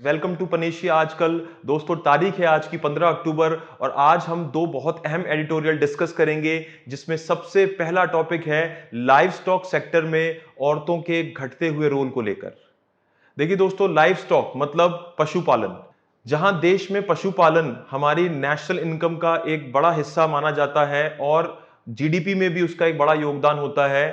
Welcome to panacea आजकल। दोस्तों, तारीख है आज की 15 अक्टूबर और आज हम दो बहुत अहम एडिटोरियल डिस्कस करेंगे, जिसमें सबसे पहला टॉपिक है लाइव स्टॉक सेक्टर में औरतों के घटते हुए रोल को लेकर। देखिए दोस्तों, लाइव स्टॉक मतलब पशुपालन। जहां देश में पशुपालन हमारी नेशनल इनकम का एक बड़ा हिस्सा माना जाता है और जीडीपी में भी उसका एक बड़ा योगदान होता है।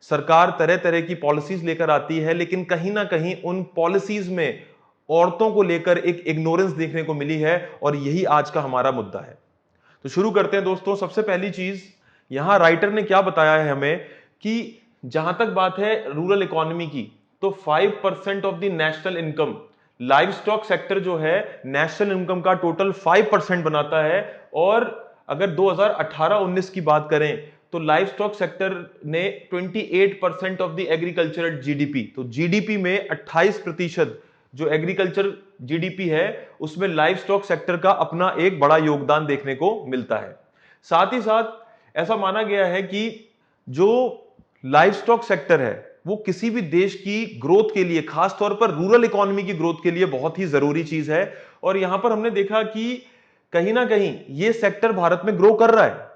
सरकार तरह तरह की पॉलिसीज लेकर आती है, लेकिन कहीं ना कहीं उन पॉलिसीज में औरतों को लेकर एक इग्नोरेंस देखने को मिली है और यही आज का हमारा मुद्दा है। तो शुरू करते हैं दोस्तों। सबसे पहली चीज, यहां राइटर ने क्या बताया है हमें कि जहां तक बात है रूरल इकोनॉमी की, तो 5% of the national income live stock sector जो है नेशनल इनकम का टोटल 5% बनाता है। और अगर 2018-19 की बात करें तो लाइव स्टॉक सेक्टर ने 28% ऑफ द एग्रीकल्चरल जीडीपी, तो जीडीपी में 28% जो एग्रीकल्चर जीडीपी है उसमें लाइव स्टॉक सेक्टर का अपना एक बड़ा योगदान देखने को मिलता है। साथ ही साथ ऐसा माना गया है कि जो लाइव स्टॉक सेक्टर है वो किसी भी देश की ग्रोथ के लिए, खासतौर पर रूरल इकोनॉमी की ग्रोथ के लिए बहुत ही जरूरी चीज है। और यहां पर हमने देखा कि कहीं ना कहीं ये सेक्टर भारत में ग्रो कर रहा है,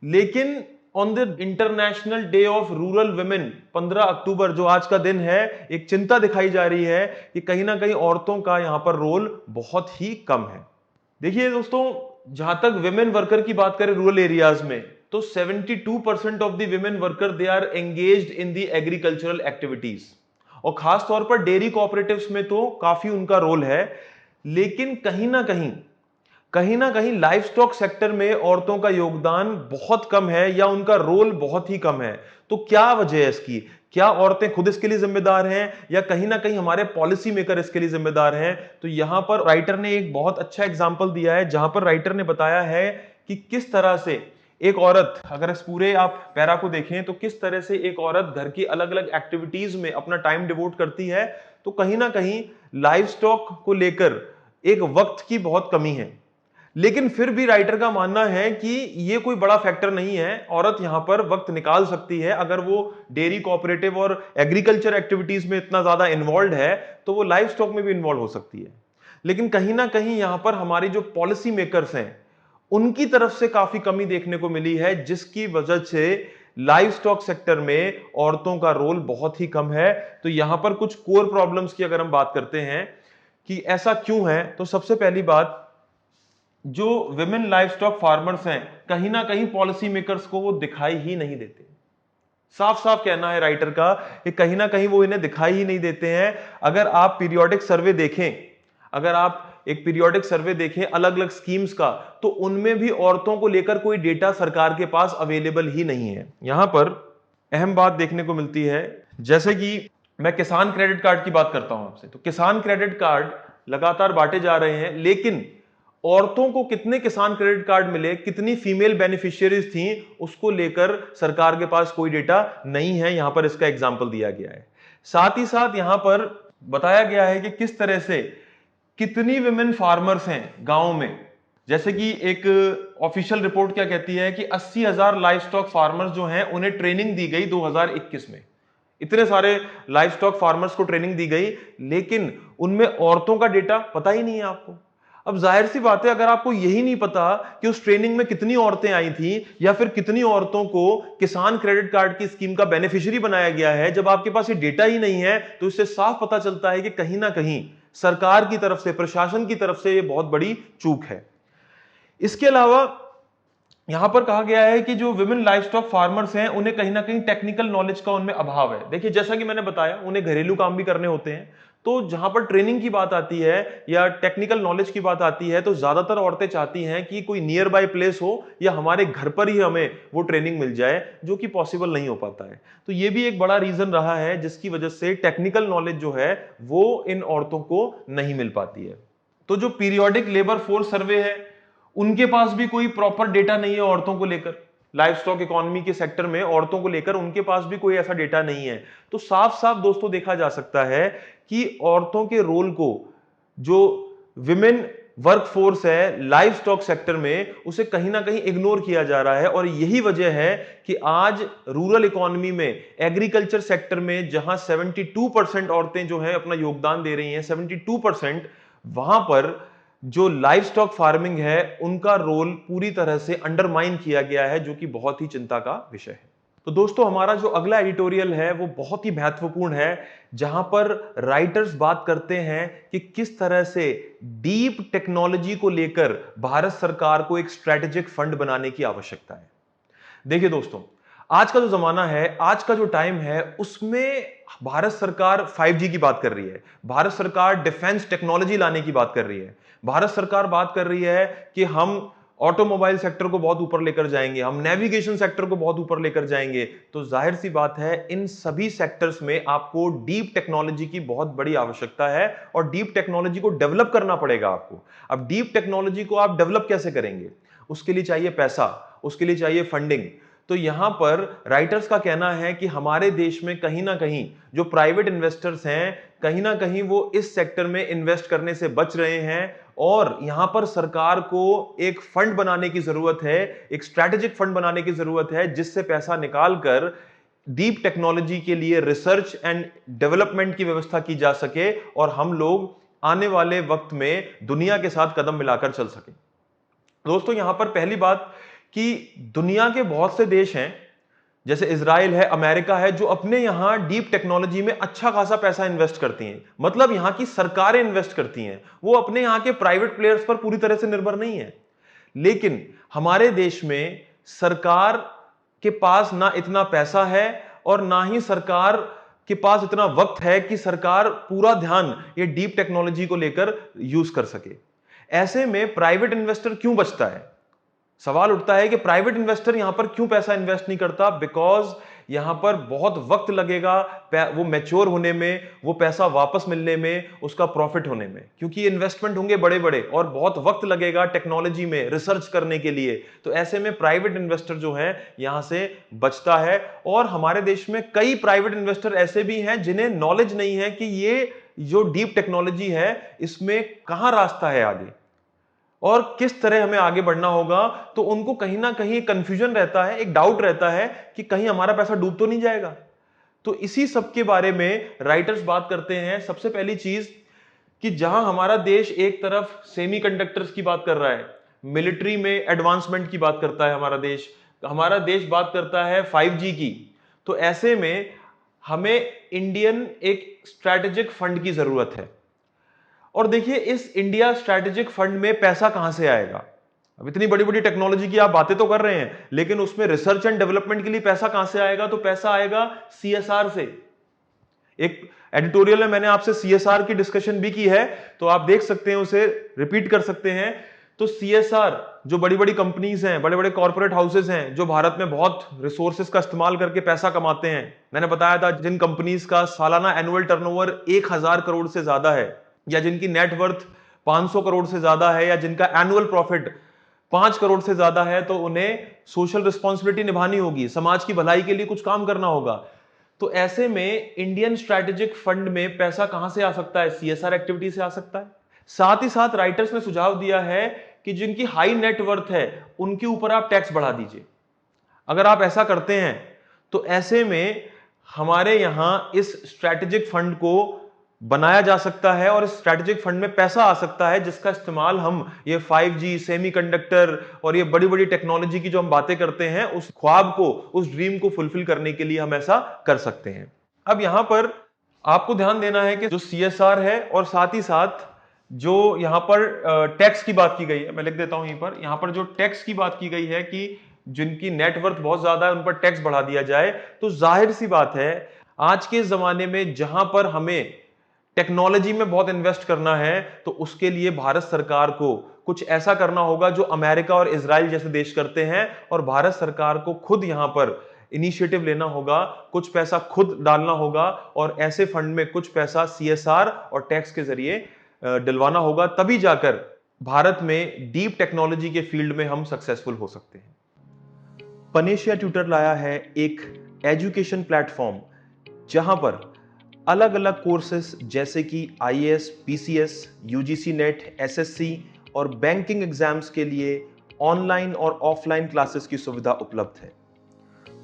लेकिन on the international day of rural women 15 अक्टूबर जो आज का दिन है, एक चिंता दिखाई जा रही है कि कहीं ना कहीं औरतों का यहां पर रोल बहुत ही कम है। देखिए दोस्तों, जहां तक विमेन वर्कर की बात करें रूरल एरियाज में, तो 72% of the women worker they are engaged in the agricultural activities. और खास तौर पर डेयरी कोऑपरेटिव्स में तो काफी उनका रोल है, लेकिन कहीं ना कहीं लाइव स्टॉक सेक्टर में औरतों का योगदान बहुत कम है या उनका रोल बहुत ही कम है। तो क्या वजह है इसकी? क्या औरतें खुद इसके लिए जिम्मेदार हैं या कहीं ना कहीं हमारे पॉलिसी मेकर इसके लिए जिम्मेदार हैं? तो यहां पर राइटर ने एक बहुत अच्छा एग्जांपल दिया है, जहां पर राइटर ने बताया है कि किस तरह से एक औरत, अगर इस पूरे आप पैरा को देखें तो किस तरह से एक औरत घर की अलग अलग एक्टिविटीज में अपना टाइम डिवोट करती है। तो कहीं ना कहीं लाइव स्टॉक को लेकर एक वक्त की बहुत कमी है, लेकिन फिर भी राइटर का मानना है कि यह कोई बड़ा फैक्टर नहीं है। औरत यहां पर वक्त निकाल सकती है, अगर वो डेयरी कोऑपरेटिव और एग्रीकल्चर एक्टिविटीज में इतना ज्यादा इन्वॉल्व है तो वो लाइव स्टॉक में भी इन्वॉल्व हो सकती है। लेकिन कहीं ना कहीं यहां पर हमारी जो पॉलिसी मेकर्स हैं उनकी तरफ से काफी कमी देखने को मिली है, जिसकी वजह से लाइव स्टॉक सेक्टर में औरतों का रोल बहुत ही कम है। तो यहां पर कुछ कोर प्रॉब्लम्स की अगर हम बात करते हैं कि ऐसा क्यों है, तो सबसे पहली बात, जो विमेन लाइव स्टॉक फार्मर्स हैं कहीं ना कहीं पॉलिसी मेकर्स को वो दिखाई ही नहीं देते। साफ साफ कहना है राइटर का कि कहीं ना कहीं वो इन्हें दिखाई ही नहीं देते हैं। अगर आप पीरियोडिक सर्वे देखें, अगर आप एक पीरियोडिक सर्वे देखें अलग अलग स्कीम्स का, तो उनमें भी औरतों को लेकर कोई डेटा सरकार के पास अवेलेबल ही नहीं है। यहां पर अहम बात देखने को मिलती है, जैसे कि मैं किसान क्रेडिट कार्ड की बात करता हूं आपसे, तो किसान क्रेडिट कार्ड लगातार बांटे जा रहे हैं, लेकिन औरतों को कितने किसान क्रेडिट कार्ड मिले, कितनी फीमेल बेनिफिशियरीज थी, उसको लेकर सरकार के पास कोई डेटा नहीं है। यहां पर इसका एग्जाम्पल दिया गया है। साथ ही साथ यहां पर बताया गया है कि किस तरह से कितनी विमेन फार्मर्स हैं गांव में। जैसे कि एक ऑफिशियल रिपोर्ट क्या कहती है कि 80,000 लाइव स्टॉक फार्मर्स जो हैं उन्हें ट्रेनिंग दी गई 2021 में। इतने सारे लाइव स्टॉक फार्मर्स को ट्रेनिंग दी गई, लेकिन उनमें औरतों का डेटा पता ही नहीं है आपको। अब जाहिर सी बात है, अगर आपको यही नहीं पता कि उस ट्रेनिंग में कितनी औरतें आई थी या फिर कितनी औरतों को किसान क्रेडिट कार्ड की स्कीम का बेनिफिशियरी बनाया गया है, जब आपके पास ये डेटा ही नहीं है, तो इससे साफ पता चलता है कि कहीं ना कहीं सरकार की तरफ से, प्रशासन की तरफ से ये बहुत बड़ी चूक है। इसके अलावा यहां पर कहा गया है कि जो विमेन लाइव स्टॉक फार्मर्स हैं उन्हें कहीं ना कहीं टेक्निकल नॉलेज का उनमें अभाव है। देखिए, जैसा कि मैंने बताया, उन्हें घरेलू काम भी करने होते हैं, तो जहां पर ट्रेनिंग की बात आती है या टेक्निकल नॉलेज की बात आती है, तो ज्यादातर औरतें चाहती हैं कि कोई नियर बाय प्लेस हो या हमारे घर पर ही हमें वो ट्रेनिंग मिल जाए, जो कि पॉसिबल नहीं हो पाता है। तो ये भी एक बड़ा रीजन रहा है जिसकी वजह से टेक्निकल नॉलेज जो है वो इन औरतों को नहीं मिल पाती है। तो जो पीरियोडिक लेबर फोर्स सर्वे है, उनके पास भी कोई प्रॉपर डेटा नहीं है औरतों को लेकर। लाइव स्टॉक इकोनॉमी के सेक्टर में औरतों को लेकर उनके पास भी कोई ऐसा डेटा नहीं है। तो साफ साफ दोस्तों देखा जा सकता है कि औरतों के रोल को, जो विमेन वर्क फोर्स है लाइव स्टॉक सेक्टर में, उसे कहीं ना कहीं इग्नोर किया जा रहा है। और यही वजह है कि आज रूरल इकोनॉमी में, एग्रीकल्चर सेक्टर में, जहां 72% औरतें जो है अपना योगदान दे रही हैं, 72%, वहां पर जो लाइव स्टॉक फार्मिंग है उनका रोल पूरी तरह से अंडरमाइन किया गया है, जो कि बहुत ही चिंता का विषय है। तो दोस्तों, हमारा जो अगला एडिटोरियल है वो बहुत ही महत्वपूर्ण है, जहां पर राइटर्स बात करते हैं कि किस तरह से डीप टेक्नोलॉजी को लेकर भारत सरकार को एक स्ट्रेटेजिक फंड बनाने की आवश्यकता है। देखिए दोस्तों, आज का जो जमाना है, आज का जो टाइम है, उसमें भारत सरकार 5G की बात कर रही है, भारत सरकार डिफेंस टेक्नोलॉजी लाने की बात कर रही है, भारत सरकार बात कर रही है कि हम ऑटोमोबाइल सेक्टर को बहुत ऊपर लेकर जाएंगे, हम नेविगेशन सेक्टर को बहुत ऊपर लेकर जाएंगे। तो जाहिर सी बात है, इन सभी सेक्टर्स में आपको डीप टेक्नोलॉजी की बहुत बड़ी आवश्यकता है और डीप टेक्नोलॉजी को डेवलप करना पड़ेगा आपको। अब डीप टेक्नोलॉजी को आप डेवलप कैसे करेंगे? उसके लिए चाहिए पैसा, उसके लिए चाहिए फंडिंग। तो यहां पर राइटर्स का कहना है कि हमारे देश में कहीं ना कहीं जो प्राइवेट इन्वेस्टर्स हैं, कहीं ना कहीं वो इस सेक्टर में इन्वेस्ट करने से बच रहे हैं और यहां पर सरकार को एक फंड बनाने की जरूरत है, एक स्ट्रैटेजिक फंड बनाने की जरूरत है, जिससे पैसा निकालकर डीप टेक्नोलॉजी के लिए रिसर्च एंड डेवलपमेंट की व्यवस्था की जा सके और हम लोग आने वाले वक्त में दुनिया के साथ कदम मिलाकर चल सके। दोस्तों, यहां पर पहली बात कि दुनिया के बहुत से देश हैं, जैसे इजराइल है, अमेरिका है, जो अपने यहां डीप टेक्नोलॉजी में अच्छा खासा पैसा इन्वेस्ट करती हैं। मतलब यहां की सरकारें इन्वेस्ट करती हैं, वो अपने यहां के प्राइवेट प्लेयर्स पर पूरी तरह से निर्भर नहीं है। लेकिन हमारे देश में सरकार के पास ना इतना पैसा है और ना ही सरकार के पास इतना वक्त है कि सरकार पूरा ध्यान ये डीप टेक्नोलॉजी को लेकर यूज कर सके। ऐसे में प्राइवेट इन्वेस्टर क्यों बचता है? सवाल उठता है कि प्राइवेट इन्वेस्टर यहां पर क्यों पैसा इन्वेस्ट नहीं करता? बिकॉज यहां पर बहुत वक्त लगेगा वो मैच्योर होने में, वो पैसा वापस मिलने में, उसका प्रॉफिट होने में, क्योंकि इन्वेस्टमेंट होंगे बड़े बड़े और बहुत वक्त लगेगा टेक्नोलॉजी में रिसर्च करने के लिए। तो ऐसे में प्राइवेट इन्वेस्टर जो है यहां से बचता है। और हमारे देश में कई प्राइवेट इन्वेस्टर ऐसे भी हैं जिन्हें नॉलेज नहीं है कि ये जो डीप टेक्नोलॉजी है इसमें कहां रास्ता है आगे और किस तरह हमें आगे बढ़ना होगा। तो उनको कहीं ना कहीं कंफ्यूजन रहता है, एक डाउट रहता है कि कहीं हमारा पैसा डूब तो नहीं जाएगा। तो इसी सब के बारे में राइटर्स बात करते हैं। सबसे पहली चीज कि जहां हमारा देश एक तरफ सेमीकंडक्टर्स की बात कर रहा है, मिलिट्री में एडवांसमेंट की बात करता है, हमारा देश बात करता है 5G की। तो ऐसे में हमें इंडियन एक स्ट्रैटेजिक फंड की जरूरत है। और देखिए, इस इंडिया स्ट्रैटेजिक फंड में पैसा कहां से आएगा? अब इतनी बड़ी बड़ी टेक्नोलॉजी की आप बातें तो कर रहे हैं, लेकिन उसमें रिसर्च एंड डेवलपमेंट के लिए पैसा कहां से आएगा? तो पैसा आएगा CSR से। एक एडिटोरियल में मैंने आपसे CSR की डिस्कशन भी की है, तो आप देख सकते हैं, उसे रिपीट कर सकते हैं। तो CSR जो बड़ी बड़ी कंपनीज हैं, बड़े बड़े कॉर्पोरेट हाउसेस हैं, जो भारत में बहुत रिसोर्सेज का इस्तेमाल करके पैसा कमाते हैं। मैंने बताया था जिन कंपनीज का सालाना एनुअल टर्नओवर 1000 करोड़ से ज्यादा है, या जिनकी नेटवर्थ 500 करोड़ से ज्यादा है, या जिनका एनुअल प्रॉफिट 5 करोड़ से ज्यादा है, तो उन्हें सोशल रिस्पॉन्सिबिलिटी निभानी होगी, समाज की भलाई के लिए कुछ काम करना होगा। तो ऐसे में इंडियन स्ट्रैटेजिक फंड में पैसा कहां से आ सकता है? CSR एक्टिविटी से आ सकता है। साथ ही साथ राइटर्स ने सुझाव दिया है कि जिनकी हाई नेटवर्थ है उनके ऊपर आप टैक्स बढ़ा दीजिए। अगर आप ऐसा करते हैं तो ऐसे में हमारे यहां इस स्ट्रैटेजिक फंड को बनाया जा सकता है और इस स्ट्रैटेजिक फंड में पैसा आ सकता है, जिसका इस्तेमाल हम ये 5G, सेमीकंडक्टर और ये बड़ी बड़ी टेक्नोलॉजी की जो हम बातें करते हैं, उस ख्वाब को, उस ड्रीम को फुलफिल करने के लिए हम ऐसा कर सकते हैं। अब यहां पर आपको ध्यान देना है कि जो CSR है और साथ ही साथ जो यहां पर टैक्स की बात की गई है, मैं लिख देता हूं यहां पर जो टैक्स की बात की गई है कि जिनकी नेटवर्थ बहुत ज्यादा है उन पर टैक्स बढ़ा दिया जाए। तो जाहिर सी बात है, आज के जमाने में जहां पर हमें टेक्नोलॉजी में बहुत इन्वेस्ट करना है, तो उसके लिए भारत सरकार को कुछ ऐसा करना होगा जो अमेरिका और इजराइल जैसे देश करते हैं, और भारत सरकार को खुद यहां पर इनिशिएटिव लेना होगा, कुछ पैसा खुद डालना होगा और ऐसे फंड में कुछ पैसा CSR और टैक्स के जरिए डलवाना होगा। तभी जाकर भारत में डीप टेक्नोलॉजी के फील्ड में हम सक्सेसफुल हो सकते हैं। पनेशिया ट्यूटर लाया है एक एजुकेशन प्लेटफॉर्म जहां पर अलग अलग कोर्सेस जैसे कि IAS, PCS, UGC net, SSC और बैंकिंग एग्जाम्स के लिए ऑनलाइन और ऑफलाइन क्लासेस की सुविधा उपलब्ध है।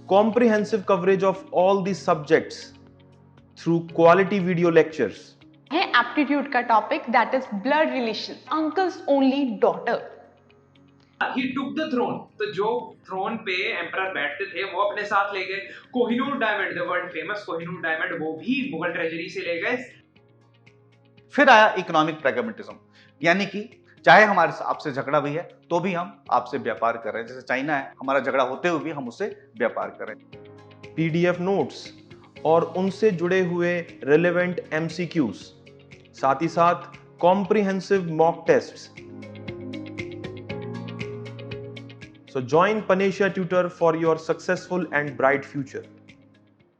Comprehensive coverage of all the subjects through quality video lectures है एप्टीट्यूड का topic, that is blood relation, uncles only daughter. He took the throne. तो जो थ्रोन पे एम्परर बैठते थे वो अपने साथ ले गए। Kohinoor diamond, the world famous Kohinoor diamond, वो भी मुगल ट्रेजरी से ले गए। फिर आया इकोनॉमिक प्रैग्मेटिज्म, यानी कि चाहे हमारे आपसे झगड़ा भी है तो भी हम आपसे व्यापार कर रहे हैं। जैसे चाइना है, हमारा झगड़ा होते हुए भी हम उससे व्यापार कर रहे हैं। पीडीएफ नोट्स और उनसे जुड़े हुए रिलेवेंट एमसीक्यूज, साथ ही साथ comprehensive mock tests. So join Panisha Tutor for your successful and bright future.